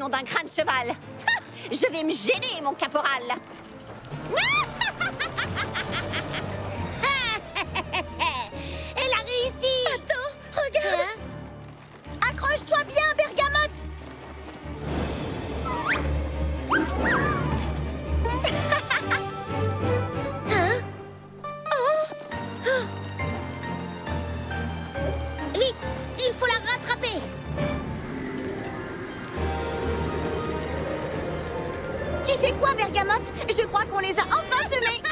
nom d'un grain de cheval. Je vais me gêner, mon caporal. Elle a réussi. Attends, regarde. Accroche-toi bien, Bergamote. Hein? Vite, il faut la rattraper. Tu sais quoi, Bergamote? Je crois qu'on les a enfin semés.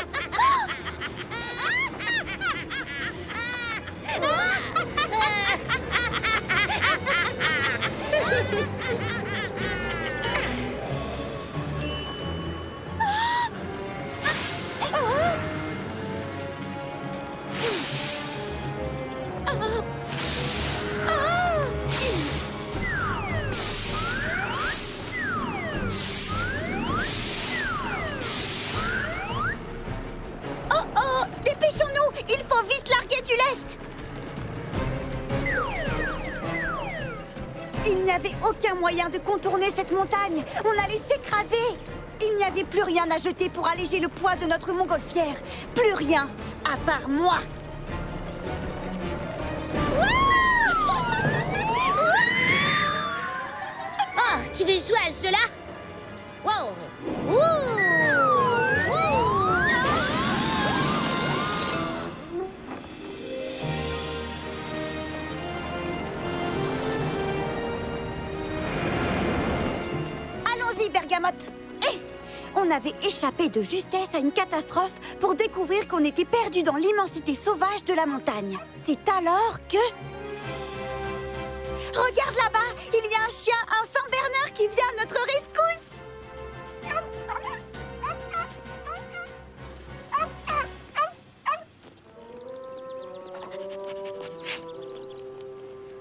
Oh, dépêchons-nous. Il faut vite larguer du lest. Il n'y avait aucun moyen de contourner cette montagne. On allait s'écraser. Il n'y avait plus rien à jeter pour alléger le poids de notre montgolfière. Plus rien, à part moi. Oh, tu veux jouer à ce jeu-là? Wow! Ouh! Allons-y, Bergamote. On avait échappé de justesse à une catastrophe pour découvrir qu'on était perdu dans l'immensité sauvage de la montagne. C'est alors que... Regarde là-bas, il y a un chien, un Saint-Bernard qui vient à notre rescousse.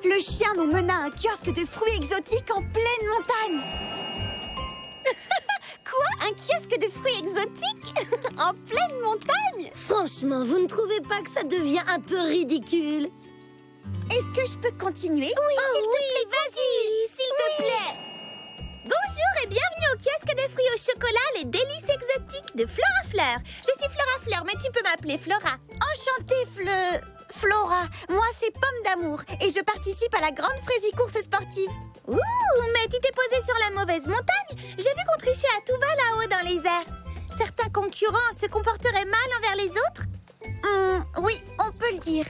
Le chien nous mena à un kiosque de fruits exotiques en pleine montagne. Quoi? Un kiosque de fruits exotiques? En pleine montagne? Franchement, vous ne trouvez pas que ça devient un peu ridicule? Est-ce que je peux continuer? Oui, s'il te plaît, vas-y, s'il te plaît. Bonjour et bienvenue au kiosque de fruits au chocolat, les délices exotiques de Flora Fleur. Je suis Flora Fleur, mais tu peux m'appeler Flora. Enchantée, Flora. Moi, c'est Pomme d'Amour et je participe à la grande Fraisicourse sportive. Ouh, mais tu t'es posée sur la mauvaise montagne. J'ai vu qu'on trichait à tout va là-haut dans les airs. Certains concurrents se comporteraient mal envers les autres. Oui, on peut le dire.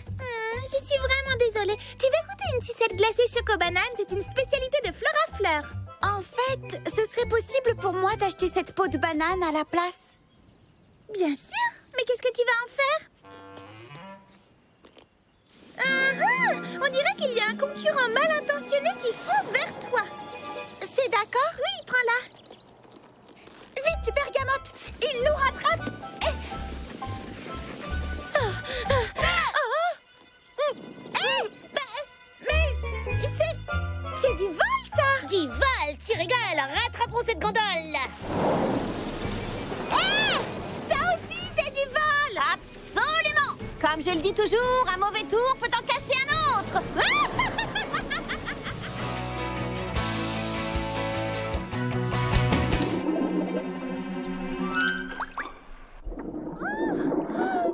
Je suis vraiment désolée. Tu veux goûter une sucette glacée choco-banane? C'est une spécialité de Flora Fleur. En fait, ce serait possible pour moi d'acheter cette peau de banane à la place. Bien sûr. Mais qu'est-ce que tu vas en faire? On dirait qu'il y a un concurrent mal intentionné qui fonce vers toi. C'est d'accord? Oui, prends-la. Vite, Bergamote! Il nous rattrape! Mais c'est du vol, ça. Du vol, tu rigoles, rattrapons cette gondole. Ça aussi, c'est du vol. Absolument. Comme je le dis toujours, un mauvais tour peut en cacher un autre.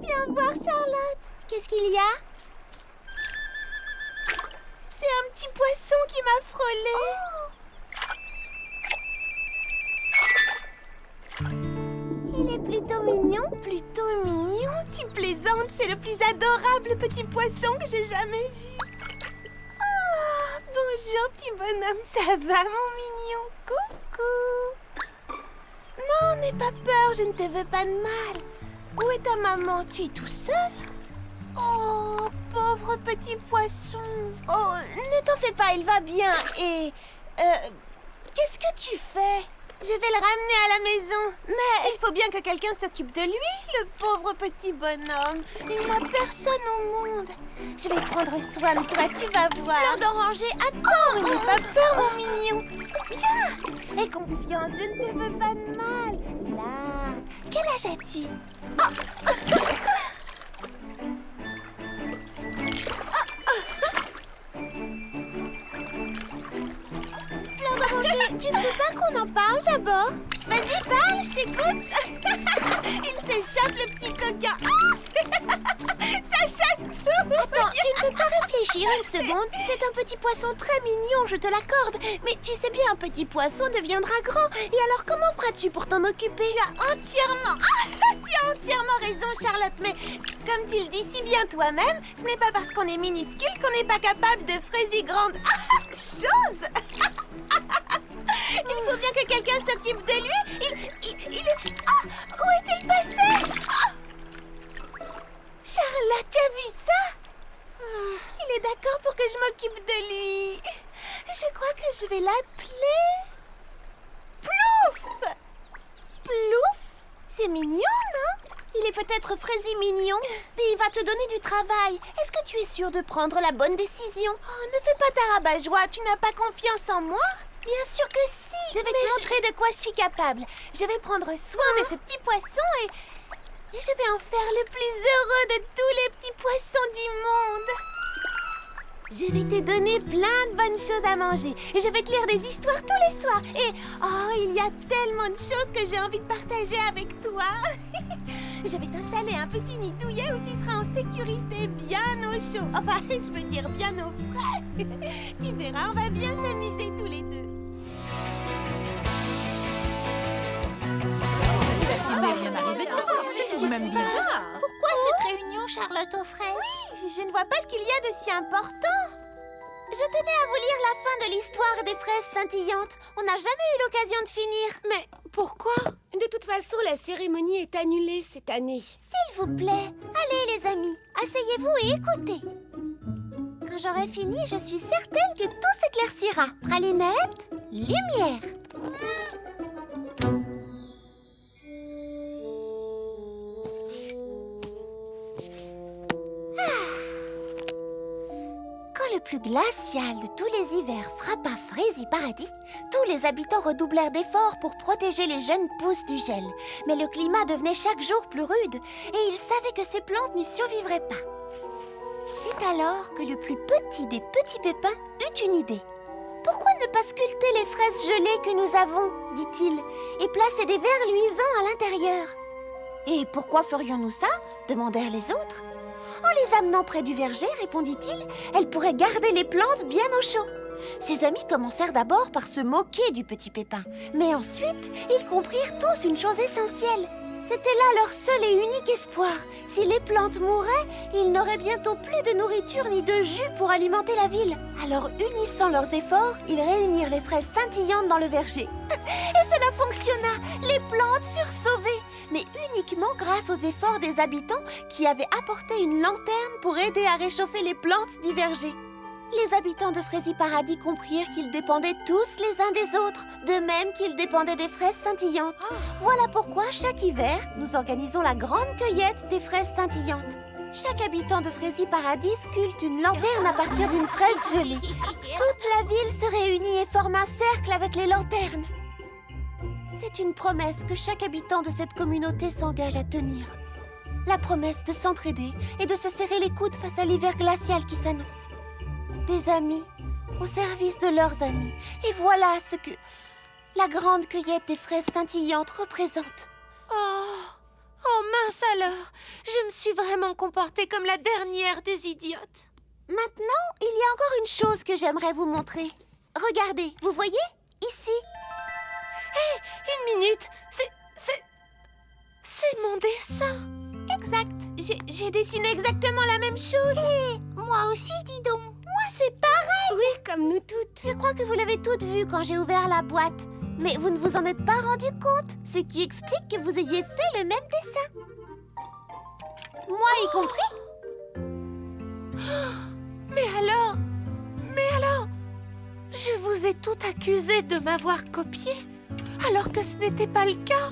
Viens voir, Charlotte. Qu'est-ce qu'il y a? C'est un petit poisson qui m'a frôlé. Il est plutôt mignon. Plutôt mignon? Tu plaisantes, c'est le plus adorable petit poisson que j'ai jamais vu. Oh, bonjour petit bonhomme, ça va mon mignon? Coucou. Non, n'aie pas peur, je ne te veux pas de mal. Où est ta maman? Tu es tout seul? Oh, pauvre petit poisson. Oh, ne t'en fais pas, il va bien. Et... qu'est-ce que tu fais? Je vais le ramener à la maison. Mais il faut bien que quelqu'un s'occupe de lui, le pauvre petit bonhomme. Il n'a personne au monde. Je vais prendre soin de toi, tu vas voir. Fleur d'oranger, attends, n'aie pas peur, mon mignon. Viens. Aie confiance, je ne te veux pas de mal. Là, quel âge as-tu? Fleur d'oranger, tu ne peux pas bien qu'on en parle d'abord. Vas-y, parle, je t'écoute. Il s'échappe, le petit coquin. Ça chatouille. Attends, tu ne peux pas réfléchir une seconde. C'est un petit poisson très mignon, je te l'accorde. Mais tu sais bien, un petit poisson deviendra grand. Et alors, comment feras-tu pour t'en occuper? Tu as entièrement raison, Charlotte. Mais comme tu le dis si bien toi-même, ce n'est pas parce qu'on est minuscule qu'on n'est pas capable de fraiser grande chose. Il faut bien que quelqu'un s'occupe de lui. Il est... Ah, où est-il passé? Ah. Charlotte, tu as vu ça? Il est d'accord pour que je m'occupe de lui. Je crois que je vais l'appeler... Plouf! Plouf? C'est mignon, non? Il est peut-être fraisi mignon, mais il va te donner du travail. Est-ce que tu es sûre de prendre la bonne décision? Oh, ne fais pas ta rabat-joie, tu n'as pas confiance en moi? Bien sûr que si. Je vais te montrer de quoi je suis capable. Je vais prendre soin de ce petit poisson et je vais en faire le plus heureux de tous les petits poissons du monde. Je vais te donner plein de bonnes choses à manger. Et je vais te lire des histoires tous les soirs. Et oh, il y a tellement de choses que j'ai envie de partager avec toi. Je vais t'installer un petit nid douillet où tu seras en sécurité, bien au chaud. Enfin, je veux dire bien au frais. Tu verras, on va bien s'amuser tous les deux. C'est tout de même bizarre. Pourquoi cette réunion, Charlotte aux fraises? Oui, je ne vois pas ce qu'il y a de si important. Je tenais à vous lire la fin de l'histoire des fraises scintillantes. On n'a jamais eu l'occasion de finir. Mais pourquoi? De toute façon, la cérémonie est annulée cette année. S'il vous plaît, allez les amis, asseyez-vous et écoutez. Quand j'aurai fini, je suis certaine que tout s'éclaircira. Pralinette, lumière. Quand le plus glacial de tous les hivers frappa Frazy Paradis, tous les habitants redoublèrent d'efforts pour protéger les jeunes pousses du gel. Mais le climat devenait chaque jour plus rude et ils savaient que ces plantes n'y survivraient pas. C'est alors que le plus petit des petits pépins eut une idée. « Pourquoi ne pas sculpter les fraises gelées que nous avons ?» dit-il, « et placer des verres luisants à l'intérieur. »« Et pourquoi ferions-nous ça ?» demandèrent les autres. « En les amenant près du verger, répondit-il, elles pourraient garder les plantes bien au chaud. » Ses amis commencèrent d'abord par se moquer du petit pépin, mais ensuite, ils comprirent tous une chose essentielle. C'était là leur seul et unique espoir. Si les plantes mouraient, ils n'auraient bientôt plus de nourriture ni de jus pour alimenter la ville. Alors, unissant leurs efforts, ils réunirent les fraises scintillantes dans le verger. Et cela fonctionna. Les plantes furent sauvées, mais uniquement grâce aux efforts des habitants qui avaient apporté une lanterne pour aider à réchauffer les plantes du verger. Les habitants de Frazy Paradis comprirent qu'ils dépendaient tous les uns des autres, de même qu'ils dépendaient des fraises scintillantes. Voilà pourquoi, chaque hiver, nous organisons la grande cueillette des fraises scintillantes. Chaque habitant de Frazy Paradis sculpte une lanterne à partir d'une fraise gelée. Toute la ville se réunit et forme un cercle avec les lanternes. C'est une promesse que chaque habitant de cette communauté s'engage à tenir. La promesse de s'entraider et de se serrer les coudes face à l'hiver glacial qui s'annonce. Des amis au service de leurs amis. Et voilà ce que la grande cueillette des fraises scintillantes représente. Oh mince alors! Je me suis vraiment comportée comme la dernière des idiotes. Maintenant, il y a encore une chose que j'aimerais vous montrer. Regardez, vous voyez? Ici. Hé, une minute! C'est mon dessin! Exact. J'ai dessiné exactement la même chose. Et moi aussi, dis donc. Moi, c'est pareil. Oui, comme nous toutes. Je crois que vous l'avez toutes vu quand j'ai ouvert la boîte. Mais vous ne vous en êtes pas rendu compte, ce qui explique que vous ayez fait le même dessin. Moi y compris. Mais alors, je vous ai toutes accusé de m'avoir copié, alors que ce n'était pas le cas.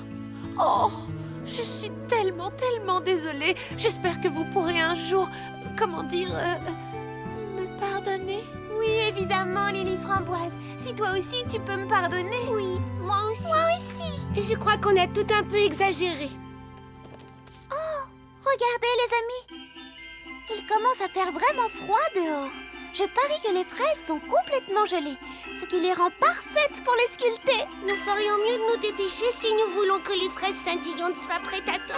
Oh, je suis tellement désolée. J'espère que vous pourrez un jour, me pardonner. Oui, évidemment, Lily Framboise. Si toi aussi, tu peux me pardonner. Oui, moi aussi. Moi aussi. Je crois qu'on a tout un peu exagéré. Oh, regardez les amis. Il commence à faire vraiment froid dehors. Je parie que les fraises sont complètement gelées. ce qui les rend parfaites pour les sculpter. Nous ferions mieux de nous dépêcher si nous voulons que les fraises scintillantes soient prêtes à temps.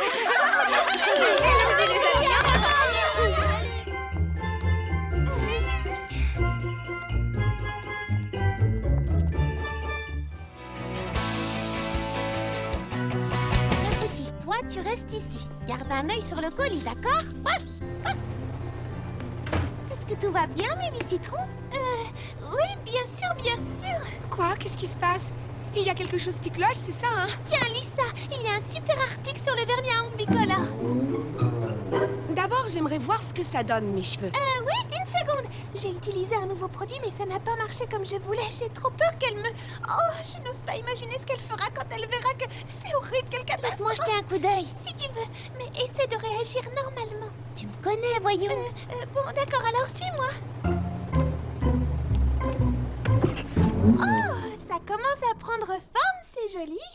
Clafoutis, toi, tu restes ici. Garde un œil sur le colis, d'accord? Est-ce que tout va bien, Mimi Citron? Oui, bien sûr, bien sûr. Quoi? Qu'est-ce qui se passe? Il y a quelque chose qui cloche, c'est ça, hein? Tiens, Lisa, il y a un super article sur le vernis à ongles bicolores. D'abord, j'aimerais voir ce que ça donne, mes cheveux. Oui, une seconde. J'ai utilisé un nouveau produit, mais ça n'a pas marché comme je voulais. J'ai trop peur qu'elle me... Oh, je n'ose pas imaginer ce qu'elle fera quand elle verra que c'est horrible, quelle catastrophe. Laisse-moi jeter un coup d'œil. Si tu veux, mais essaie de réagir normalement. Tu me connais, voyons. Bon, d'accord, alors suis-moi. Oh, ça commence à prendre forme, c'est joli.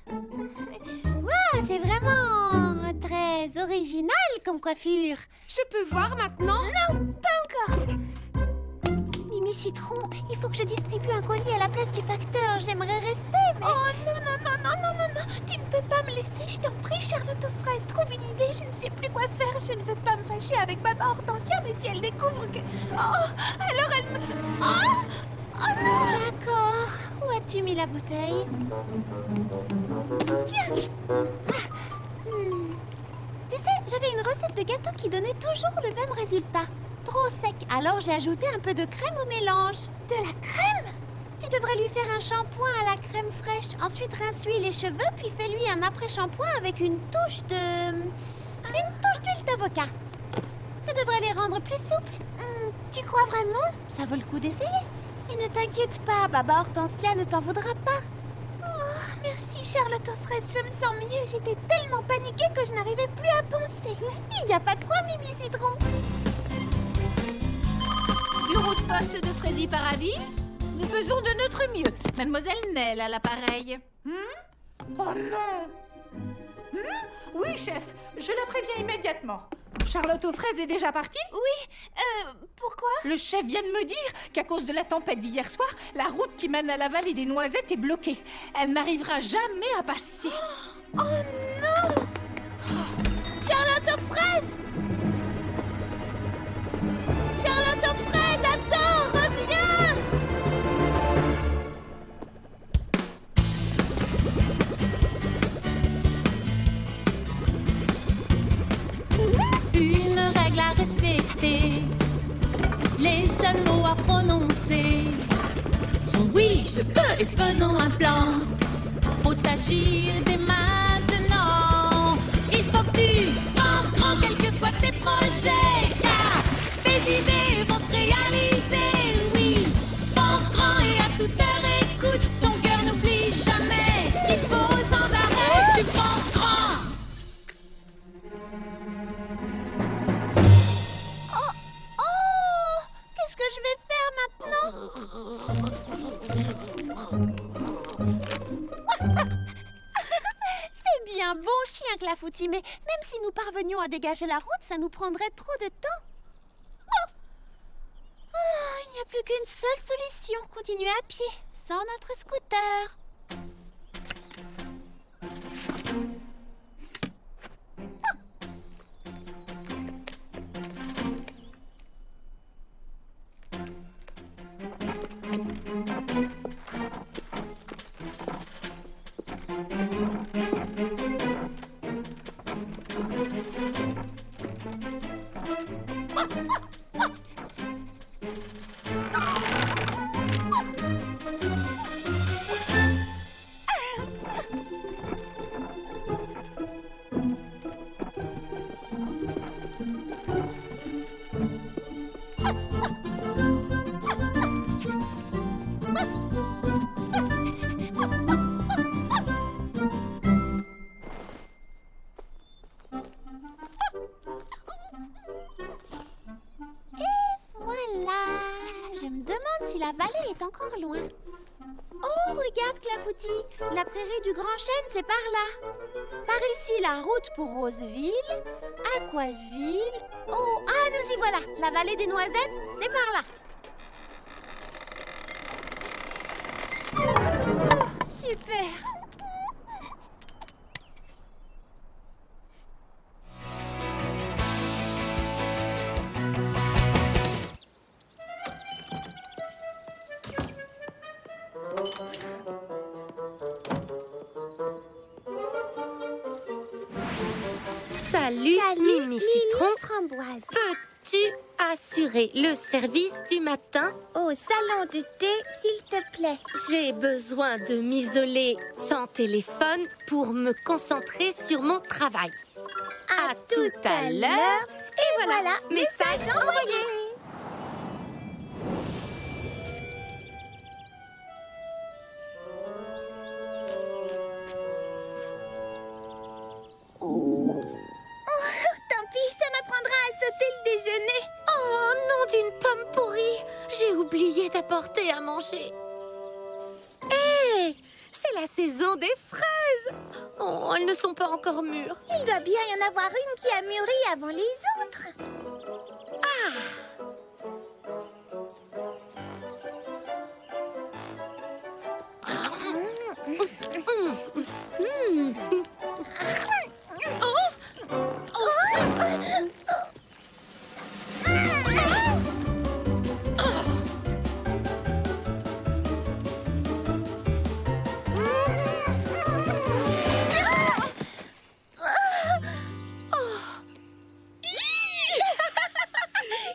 Waouh, c'est vraiment très original comme coiffure. Je peux voir maintenant? Non, pas encore. Mimi Citron, il faut que je distribue un colis à la place du facteur. J'aimerais rester, mais... Oh non, non, non, non, non, non, non. Tu ne peux pas me laisser, je t'en prie, Charlotte aux fraises. Trouve une idée, je ne sais plus quoi faire. Je ne veux pas me fâcher avec Maman Hortensia, mais si elle découvre que... Oh, alors elle me... Oh, oh non. D'accord. Où as-tu mis la bouteille? Tiens. Tu sais, j'avais une recette de gâteau qui donnait toujours le même résultat. Trop sec, alors j'ai ajouté un peu de crème au mélange. De la crème? Tu devrais lui faire un shampoing à la crème fraîche. Ensuite, rince-lui les cheveux, puis fais-lui un après-shampoing avec une touche d'huile d'avocat. Ça devrait les rendre plus souples. Tu crois vraiment? Ça vaut le coup d'essayer. Et ne t'inquiète pas, Baba Hortensia ne t'en voudra pas. Oh, merci Charlotte aux fraises, je me sens mieux. J'étais tellement paniquée que je n'arrivais plus à penser. Il n'y a pas de quoi, Mimi Citron. Bureau de poste de Frézy Paradis, nous faisons de notre mieux. Mademoiselle Nell à l'appareil. Oh non. Oui, chef, je la préviens immédiatement. Charlotte aux fraises est déjà partie? Oui, pourquoi? Le chef vient de me dire qu'à cause de la tempête d'hier soir, la route qui mène à la vallée des Noisettes est bloquée. Elle n'arrivera jamais à passer. Oh non! Charlotte aux fraises! Charlotte aux fraises, attends, reviens! Une règle à respecter, les seuls mots à prononcer sont oui, je peux et faisons un plan. Faut agir dès maintenant. Il faut que tu penses grand, quels que soient tes projets, car tes idées vont se réaliser. Oui, pense grand et à toute heure écoute, ton cœur n'oublie jamais qu'il faut sans arrêt, tu penses grand. Qu'est-ce que je vais faire maintenant? C'est bien bon chien, Clafoutis, mais même si nous parvenions à dégager la route, ça nous prendrait trop de temps. Il n'y a plus qu'une seule solution, continuer à pied, sans notre scooter. La vallée est encore loin. Oh, regarde, Clafoutis. La prairie du Grand Chêne, c'est par là. Par ici, la route pour Roseville, Aquaville. Oh, ah, nous y voilà. La vallée des Noisettes, c'est par là. Super. Salut, Mimi Citron. Framboise. Peux-tu assurer le service du matin? Au salon de thé, s'il te plaît. J'ai besoin de m'isoler sans téléphone pour me concentrer sur mon travail. À tout à l'heure. Et voilà, message envoyé. Tant pis, ça m'apprendra à sauter le déjeuner. Oh, nom d'une pomme pourrie. J'ai oublié d'apporter à manger. Hé, c'est la saison des fraises. Oh, elles ne sont pas encore mûres. Il doit bien y en avoir une qui a mûri avant les autres.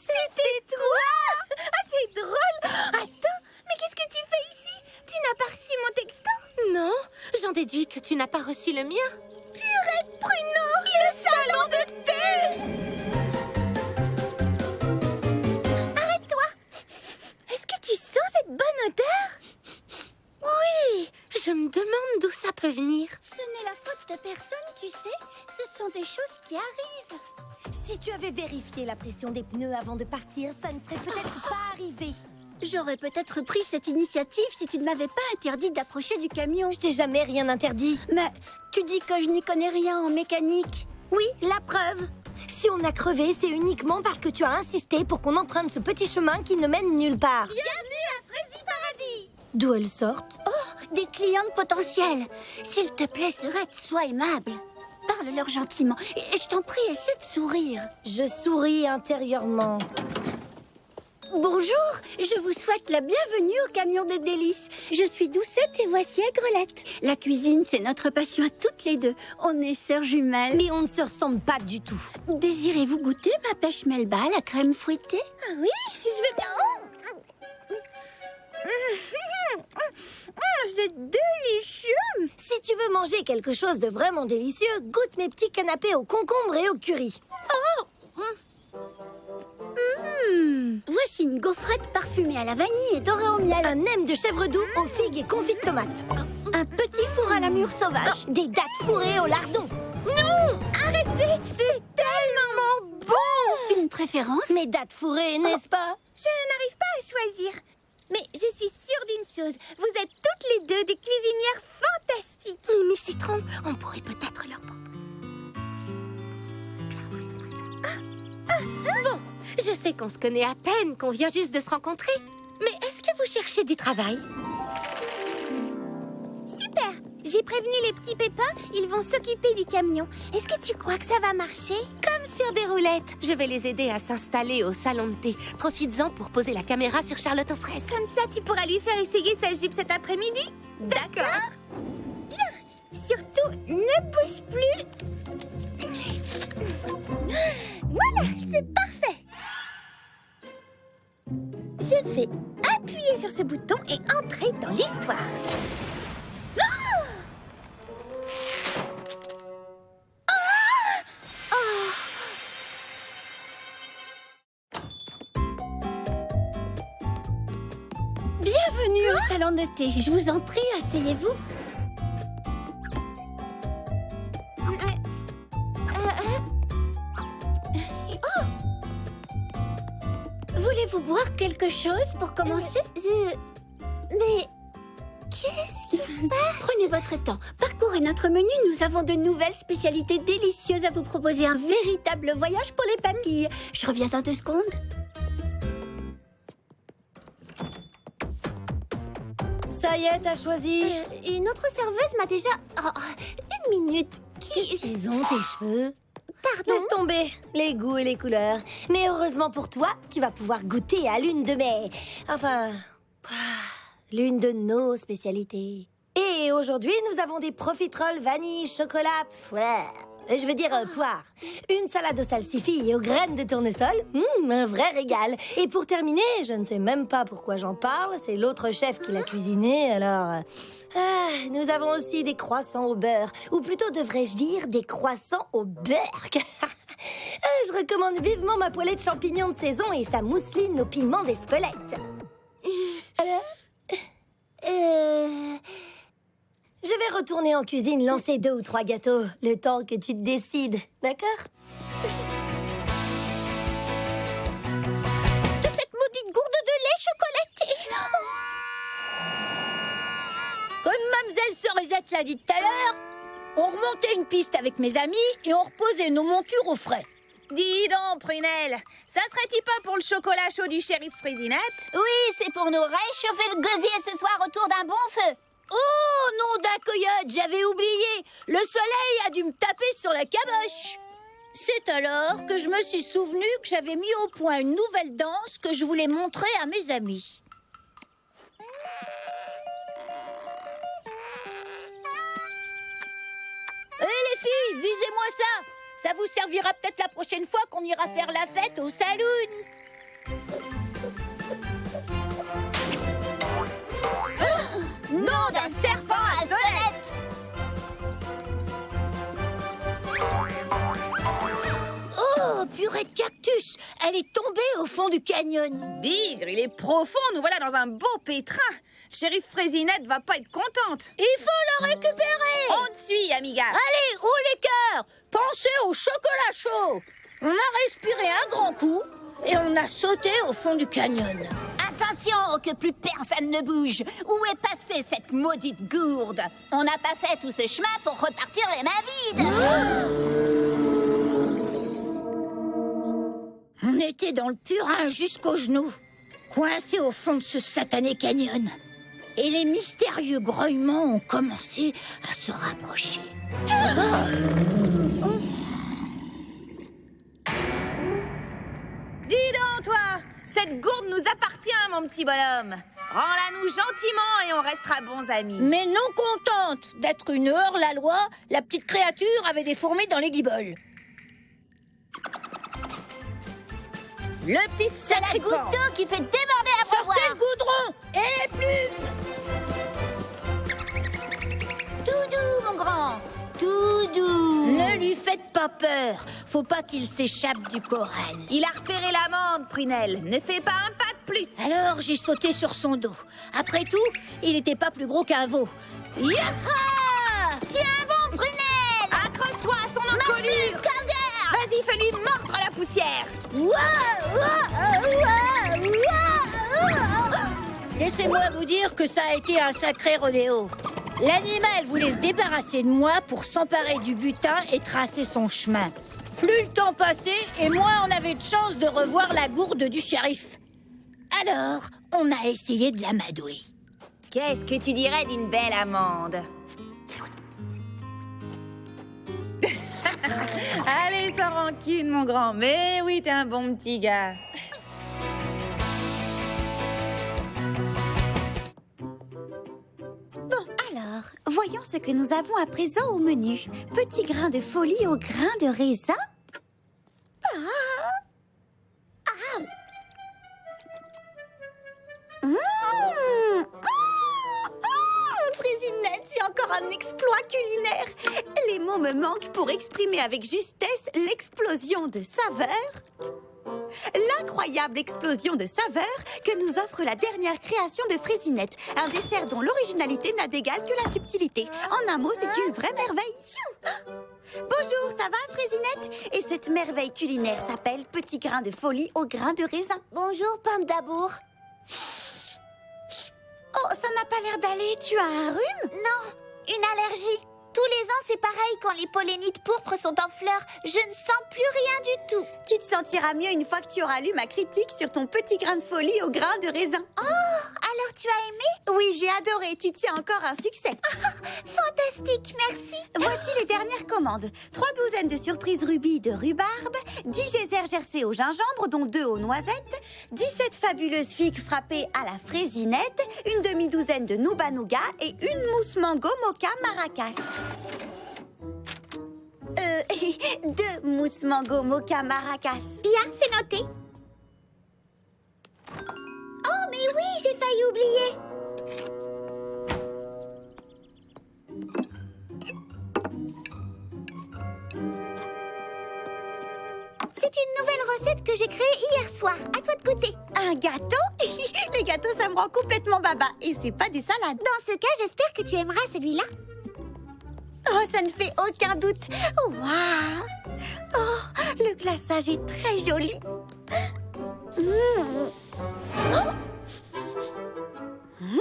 C'était toi! Ah, c'est drôle! Attends, mais qu'est-ce que tu fais ici? Tu n'as pas reçu mon texto? Non, j'en déduis que tu n'as pas reçu le mien. Purée de pruneaux! Le salon de thé! Arrête-toi! Est-ce que tu sens cette bonne odeur? Oui, je me demande d'où ça peut venir. Ce n'est la faute de personne, tu sais. Ce sont des choses qui arrivent. Si tu avais vérifié la pression des pneus avant de partir, ça ne serait peut-être pas arrivé. J'aurais peut-être pris cette initiative si tu ne m'avais pas interdit d'approcher du camion. Je t'ai jamais rien interdit. Mais tu dis que je n'y connais rien en mécanique. Oui, la preuve. Si on a crevé, c'est uniquement parce que tu as insisté pour qu'on emprunte ce petit chemin qui ne mène nulle part. Bienvenue à Frézy Paradis. D'où elles sortent? Oh, des clientes potentielles. S'il te plaît, Serette, sois aimable. Parle-leur gentiment. Et je t'en prie, essaie de sourire. Je souris intérieurement. Bonjour, je vous souhaite la bienvenue au Camion des Délices. Je suis Doucette et voici Aigrelette. La cuisine, c'est notre passion à toutes les deux. On est sœurs jumelles. Mais on ne se ressemble pas du tout. Désirez-vous goûter ma pêche melba à la crème fouettée? Ah oui, je vais bien. C'est délicieux. Si tu veux manger quelque chose de vraiment délicieux, goûte mes petits canapés au concombre et au curry. Voici une gaufrette parfumée à la vanille et dorée au miel. Un nem de chèvre doux aux figues et confit de tomates. Un petit four à la mûre sauvage. Des dattes fourrées au lardon. Non, arrêtez, c'est tellement bon. Une préférence? Mes dattes fourrées, n'est-ce pas? Je n'arrive pas à choisir. Mais je suis sûre d'une chose, vous êtes toutes les deux des cuisinières fantastiques. Mimi Citron, on pourrait peut-être leur proposer. Bon, je sais qu'on se connaît à peine, qu'on vient juste de se rencontrer. Mais est-ce que vous cherchez du travail? Super, j'ai prévenu les petits pépins, ils vont s'occuper du camion. Est-ce que tu crois que ça va marcher? Comme sur des roulettes. Je vais les aider à s'installer au salon de thé. Profites-en pour poser la caméra sur Charlotte aux fraises. Comme ça, tu pourras lui faire essayer sa jupe cet après-midi. D'accord. Bien. Surtout, ne bouge plus. Voilà, c'est parfait. Je vais appuyer sur ce bouton et entrer dans l'histoire. Bienvenue au salon de thé. Je vous en prie, asseyez-vous. Voulez-vous boire quelque chose pour commencer? Mais qu'est-ce qui se passe? Prenez votre temps. Parcourez notre menu. Nous avons de nouvelles spécialités délicieuses à vous proposer. Un véritable voyage pour les papilles. Je reviens dans 2 secondes. Ça y est, t'as choisi. Une autre serveuse m'a déjà... Oh, une minute. Ils ont tes cheveux. Pardon? Laisse tomber les goûts et les couleurs. Mais heureusement pour toi, tu vas pouvoir goûter à l'une de mes... Enfin... l'une de nos spécialités. Et aujourd'hui, nous avons des profiteroles vanille, chocolat... Je veux dire poire. Une salade aux salsifis et aux graines de tournesol. Un vrai régal. Et pour terminer, je ne sais même pas pourquoi j'en parle. C'est l'autre chef qui l'a cuisiné, alors... nous avons aussi des croissants au beurre. Ou plutôt, devrais-je dire, des croissants au beurre. Je recommande vivement ma poêlée de champignons de saison et sa mousseline au piment d'Espelette. Alors Je vais retourner en cuisine lancer 2 ou 3 gâteaux, le temps que tu te décides, d'accord? De cette maudite gourde de lait chocolaté. Comme Mademoiselle Cerisette l'a dit tout à l'heure, on remontait une piste avec mes amis et on reposait nos montures au frais. Dis donc, Prunelle, ça serait-il pas pour le chocolat chaud du shérif Frésinette? Oui, c'est pour nous réchauffer le gosier ce soir autour d'un bon feu. Oh, nom d'un coyote, j'avais oublié. Le soleil a dû me taper sur la caboche. C'est alors que je me suis souvenu que j'avais mis au point une nouvelle danse que je voulais montrer à mes amis. Hé les filles, visez-moi ça. Ça vous servira peut-être la prochaine fois qu'on ira faire la fête au saloon. Nom d'un serpent à sonnette! Oh, purée de cactus. Elle est tombée au fond du canyon. Bigre, il est profond, nous voilà dans un beau pétrin. Le shérif Frésinette va pas être contente. Il faut la récupérer. On te suit, amiga. Allez, haut les cœurs. Pensez au chocolat chaud. On a respiré un grand coup et on a sauté au fond du canyon. Attention que plus personne ne bouge. Où est passée cette maudite gourde? On n'a pas fait tout ce chemin pour repartir les mains vides. On était dans le purin jusqu'aux genoux, coincés au fond de ce satané canyon. Et les mystérieux grognements ont commencé à se rapprocher. Dis donc, toi, cette gourde nous appartient, mon petit bonhomme. Rends-la-nous gentiment et on restera bons amis. Mais non contente d'être une hors-la-loi, la petite créature avait des fourmis dans les guiboles. Le petit C'est la sacripant. goutte d'eau qui fait déborder la Sortez poire. le goudron et les plumes. Tout doux, mon grand. Tout doux. Ne lui faites pas peur. Faut pas qu'il s'échappe du corral. Il a repéré l'amande, Prunelle. Ne fais pas un pas de plus. Alors j'ai sauté sur son dos. Après tout, il n'était pas plus gros qu'un veau. Yaha! Tiens bon, Prunelle. Accroche-toi à son encolure. Vas-y, fais-lui mordre la poussière. Laissez-moi vous dire que ça a été un sacré rodéo. L'animal voulait se débarrasser de moi pour s'emparer du butin et tracer son chemin. Plus le temps passait et moins on avait de chance de revoir la gourde du shérif. Alors, on a essayé de l'amadouer. Qu'est-ce que tu dirais d'une belle amande? Allez, sans rancune, mon grand. Mais oui, t'es un bon petit gars. Bon, alors, voyons ce que nous avons à présent au menu. Petit grain de folie au grain de raisin. Frésinette, c'est encore un exploit culinaire. Les mots me manquent pour exprimer avec justesse l'explosion de saveurs. L'incroyable explosion de saveurs que nous offre la dernière création de Frésinette. Un dessert dont l'originalité n'a d'égal que la subtilité. En un mot, c'est une vraie merveille. Bonjour, ça va Frésinette? Et cette merveille culinaire s'appelle Petit grain de folie au grain de raisin. Bonjour, pomme d'amour. Oh, ça n'a pas l'air d'aller, tu as un rhume? Non, une allergie. Tous les ans, c'est pareil quand les pollinites pourpres sont en fleurs. Je ne sens plus rien du tout. Tu te sentiras mieux une fois que tu auras lu ma critique sur ton petit grain de folie au grain de raisin. Oh, Alors tu as aimé? Oui, j'ai adoré. Tu tiens encore un succès. Fantastique, merci. Voici les dernières commandes. 3 douzaines de surprises rubis de rhubarbe, 10 geysers gercés au gingembre, dont 2 aux noisettes, 17 fabuleuses figues frappées à la fraisinette, une demi-douzaine de nouba nougat et une mousse mango mocha maracas. 2 mousses mango mocha maracas. Bien, c'est noté. Oh, mais oui, j'ai failli oublier. C'est une nouvelle recette que j'ai créée hier soir. À toi de goûter. Un gâteau? Les gâteaux, ça me rend complètement baba. Et c'est pas des salades. Dans ce cas, j'espère que tu aimeras celui-là. Oh, ça ne fait aucun doute. Waouh! Oh, le glaçage est très joli. Mmh. Oh. Mmh.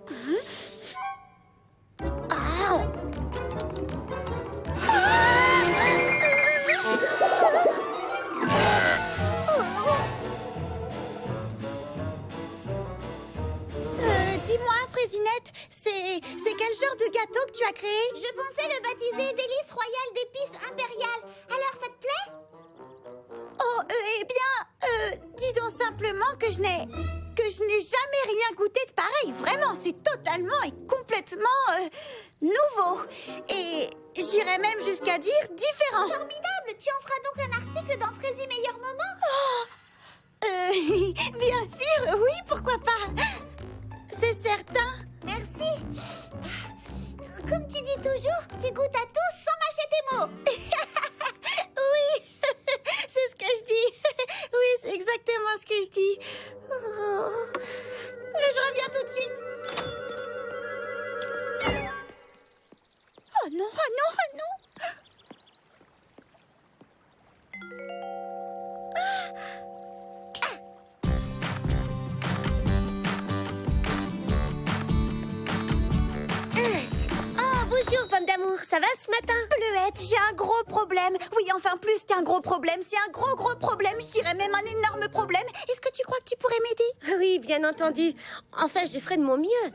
Mmh. Ah. Dis-moi, Fraisinette, c'est quel genre de gâteau que tu as créé? Je pensais le baptiser délice royale d'épices impériales. Alors, ça te plaît? Oh, eh bien, disons simplement que je n'ai jamais rien goûté de pareil. Vraiment, c'est totalement et complètement nouveau. Et j'irais même jusqu'à dire différent. Formidable! Tu en feras donc un article dans Fraisi Meilleur Moment? Bien sûr, oui, pourquoi pas? C'est certain. Merci. Comme tu dis toujours, tu goûtes à tout sans mâcher tes mots. Oui, c'est ce que je dis. Oui, c'est exactement ce que je dis. Oh. Je reviens tout de suite. Oh non, oh non, oh non. Bonjour, pomme d'amour, ça va ce matin? Bleuette, j'ai un gros problème. Oui, enfin plus qu'un gros problème, c'est un gros problème, je dirais même un énorme problème. Est-ce que tu crois que tu pourrais m'aider? Oui, bien entendu. Enfin, je ferai de mon mieux.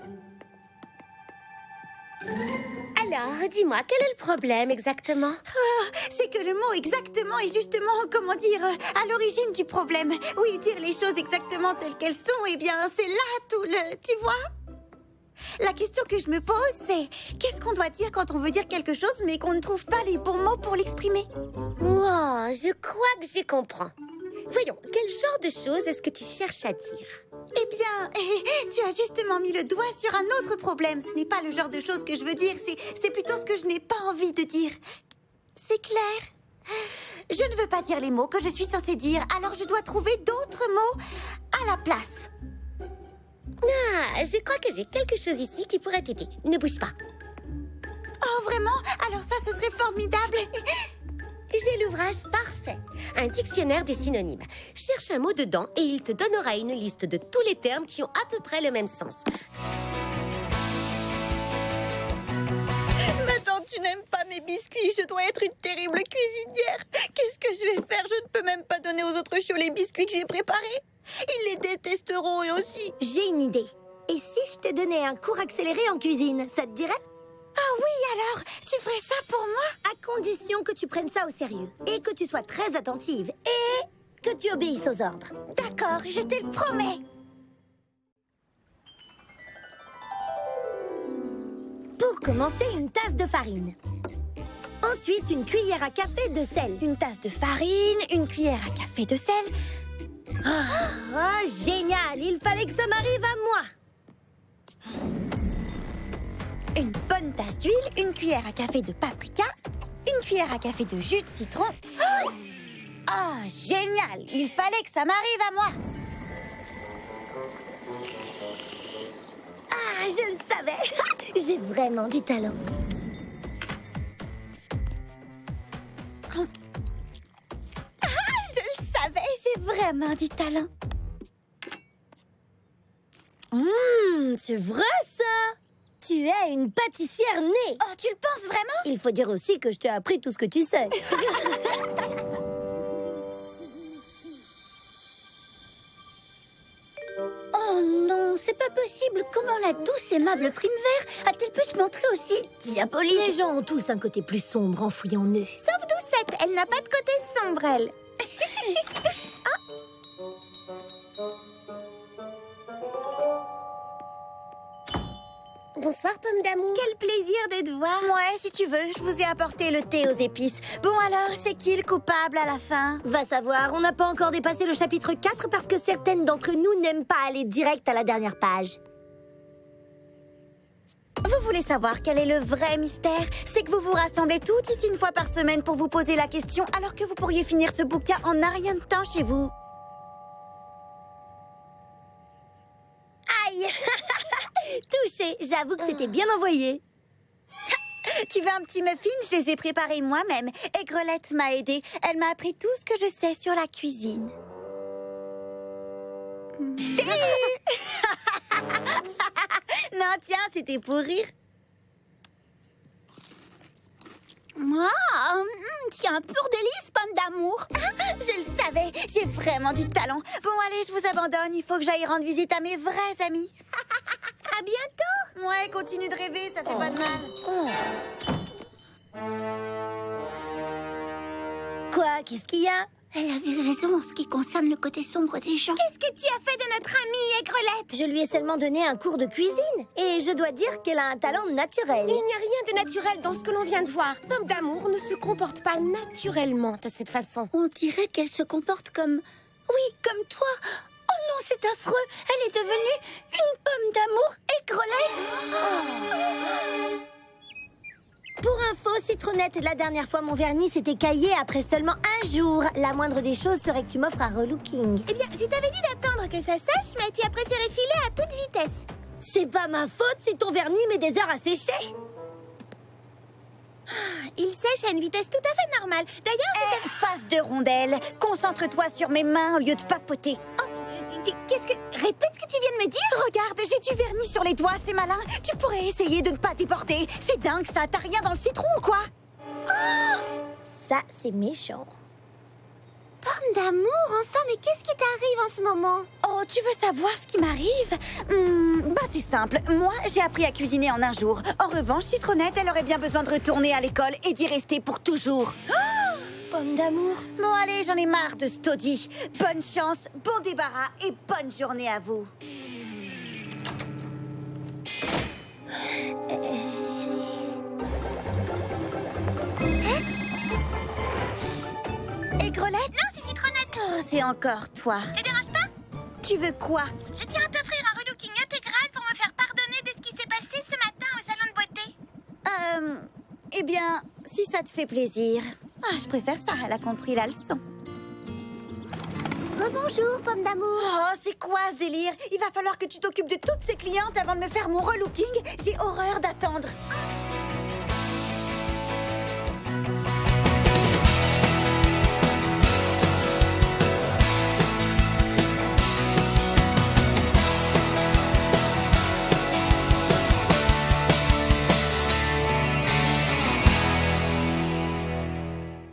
Alors, dis-moi, quel est le problème exactement? C'est que le mot exactement est justement, comment dire, à l'origine du problème. Oui, dire les choses exactement telles qu'elles sont, eh bien, c'est là tout le... Tu vois? La question que je me pose, c'est qu'est-ce qu'on doit dire quand on veut dire quelque chose mais qu'on ne trouve pas les bons mots pour l'exprimer? Wow, je crois que j'y comprends. Voyons, quel genre de choses est-ce que tu cherches à dire? Eh bien, tu as justement mis le doigt sur un autre problème. Ce n'est pas le genre de choses que je veux dire, c'est plutôt ce que je n'ai pas envie de dire. C'est clair? Je ne veux pas dire les mots que je suis censée dire, alors je dois trouver d'autres mots à la place. Ah, je crois que j'ai quelque chose ici qui pourrait t'aider. Ne bouge pas. Oh, vraiment? Alors ça, ce serait formidable. J'ai l'ouvrage parfait. Un dictionnaire des synonymes. Cherche un mot dedans et il te donnera une liste de tous les termes qui ont à peu près le même sens. Maintenant, tu n'aimes pas mes biscuits. Je dois être une terrible cuisinière. Qu'est-ce que je vais faire? Je ne peux même pas donner aux autres chiots les biscuits que j'ai préparés. Ils les détesteront eux aussi. J'ai une idée. Et si je te donnais un cours accéléré en cuisine, ça te dirait? Ah oui, alors, tu ferais ça pour moi? À condition que tu prennes ça au sérieux. Et que tu sois très attentive. Et que tu obéisses aux ordres. D'accord, je te le promets. Pour commencer, une tasse de farine. Ensuite, une cuillère à café de sel. Une tasse de farine, une cuillère à café de sel. Oh, génial! Il fallait que ça m'arrive à moi. Une bonne tasse d'huile, une cuillère à café de paprika, une cuillère à café de jus de citron. Oh, génial! Il fallait que ça m'arrive à moi. Ah, je le savais. J'ai vraiment du talent. J'ai vraiment du talent. C'est vrai ça? Tu es une pâtissière née. Oh, tu le penses vraiment? Il faut dire aussi que je t'ai appris tout ce que tu sais. c'est pas possible. Comment la douce, aimable Primevère a-t-elle pu se montrer aussi diabolique? Les gens ont tous un côté plus sombre en fouillant en eux. Sauf Doucette, elle n'a pas de côté sombre, elle. Bonsoir, Pomme d'amour. Quel plaisir de te voir. Ouais, si tu veux, je vous ai apporté le thé aux épices. Bon alors, c'est qui le coupable à la fin? Va savoir, on n'a pas encore dépassé le chapitre 4 parce que certaines d'entre nous n'aiment pas aller direct à la dernière page. Vous voulez savoir quel est le vrai mystère? C'est que vous vous rassemblez toutes ici une fois par semaine pour vous poser la question, alors que vous pourriez finir ce bouquin en un rien de temps chez vous. Aïe! Touché, j'avoue que c'était bien envoyé. Tu veux un petit muffin? Je les ai préparés moi-même. Et Grelette m'a aidée. Elle m'a appris tout ce que je sais sur la cuisine. Je t'ai eu! Non, tiens, c'était pour rire. Tiens, pur délice, Pomme d'amour. Je le savais, j'ai vraiment du talent. Bon, allez, je vous abandonne. Il faut que j'aille rendre visite à mes vrais amis. À bientôt. Ouais, continue de rêver, ça fait pas de mal. Quoi? Qu'est-ce qu'il y a? Elle avait raison en ce qui concerne le côté sombre des gens. Qu'est-ce que tu as fait de notre amie Aigrelette? Je lui ai seulement donné un cours de cuisine. Et je dois dire qu'elle a un talent naturel. Il n'y a rien de naturel dans ce que l'on vient de voir. Pomme d'amour ne se comporte pas naturellement de cette façon. On dirait qu'elle se comporte comme... Oui, comme toi. Oh non, c'est affreux. Elle est devenue une pomme d'amour Aigrelette. Pour info, Citronnette, la dernière fois mon vernis s'était caillé après seulement un jour. La moindre des choses serait que tu m'offres un relooking. Eh bien, je t'avais dit d'attendre que ça sèche, mais tu as préféré filer à toute vitesse. C'est pas ma faute si ton vernis met des heures à sécher. Il sèche à une vitesse tout à fait normale. D'ailleurs, face de rondelle, concentre-toi sur mes mains au lieu de papoter. Oh, qu'est-ce que... Répète ce que tu viens de me dire. Regarde, j'ai du vernis sur les doigts, c'est malin. Tu pourrais essayer de ne pas déporter. C'est dingue ça, t'as rien dans le citron ou quoi? Ça, c'est méchant. Pomme d'amour, enfin, mais qu'est-ce qui t'arrive en ce moment? Oh, tu veux savoir ce qui m'arrive? Bah c'est simple, moi j'ai appris à cuisiner en un jour. En revanche, Citronnette, elle aurait bien besoin de retourner à l'école et d'y rester pour toujours. Pomme d'amour. Bon allez, j'en ai marre de ce taudis. Bonne chance, bon débarras et bonne journée à vous. Et Grelette? Non, c'est Citronnette. Oh, c'est encore toi. Je te dérange pas? Tu veux quoi? Je tiens à t'offrir un relooking intégral pour me faire pardonner de ce qui s'est passé ce matin au salon de beauté. Eh bien, si ça te fait plaisir. Ah, je préfère ça, elle a compris la leçon. Rebonjour, Pomme d'amour. Oh, c'est quoi ce délire? Il va falloir que tu t'occupes de toutes ces clientes avant de me faire mon relooking. J'ai horreur d'attendre.